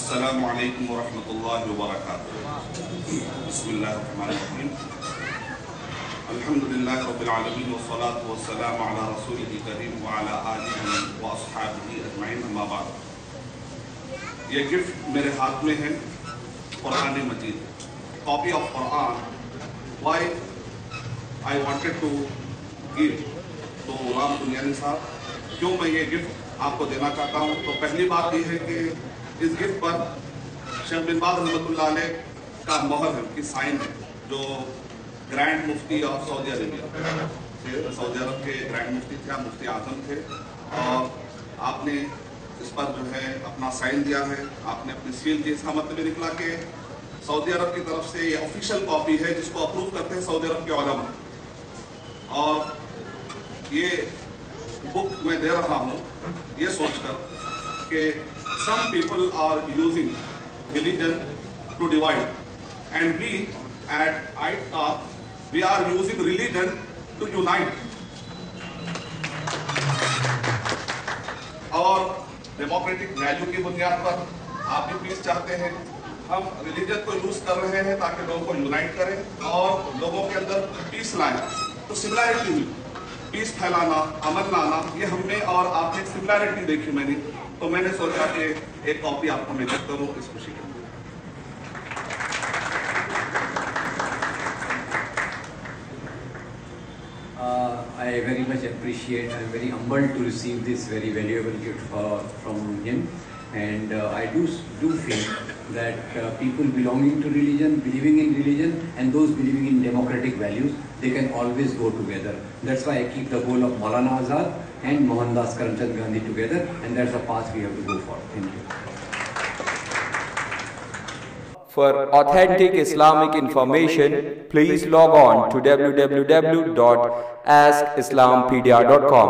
السلام علیکم ورحمۃ اللہ وبرکاتہ. بسم اللہ الرحمن الرحیم. الحمدللہ رب العالمین والصلاة والسلام علی رسولہ الکریم وعلی آلہ واصحابہ اجمعین. اما بعد. یہ گفٹ میرے ہاتھ میں ہے قرآن مجید, copy of Quran. Why I wanted to give to Ghulam Banyani صاحب. کیوں میں یہ گفٹ آپ کو دینا چاہتا ہوں؟ تو پہلی بات یہ ہے کہ اس گفٹ پر شیخ بن باز رحمۃ اللہ علیہ کا مہر ہے, ان کی سائن ہے, جو grand mufti of Saudi Arabia, سعودی عرب کے گرینڈ مفتی تھے, مفتی اعظم تھے, اور آپ نے اس پر جو ہے اپنا سائن دیا ہے, آپ نے اپنی سیل دی. اس کا مطلب یہ نکلا کہ سعودی عرب کی طرف سے یہ آفیشیل کاپی ہے جس کو اپروو کرتے ہیں سعودی عرب کے علماء. اور یہ بک میں دے رہا ہوں یہ سوچ کر کہ some people are using religion to divide, and we at ITAF we are using religion to unite. اور ڈیموکریٹک ویلیو کی بنیاد پر آپ بھی پیس چاہتے ہیں, ہم ریلیجن کو یوز کر رہے ہیں تاکہ لوگوں کو یونائٹ کریں اور لوگوں کے اندر پیس لائیں. تو سملیرٹی ہوئی, پیس پھیلانا, امن لانا, یہ ہم نے اور آپ نے سملیرٹی دیکھی میں نے, تو میں نے سوچا کہ ایک کاپی آپ کو میں چیک کروں اس خوشی کے لیے. I very much appreciate, I am very humbled to receive this very valuable gift from him, and I do feel that people belonging to religion, believing in religion, and those believing in democratic values, they can always go together. That's why I keep the goal of Maulana Azad and Mohandas Karamchand Gandhi together, and that's the path we have to go for. Thank you. For authentic Islamic information, please log on to www.askislampedia.com.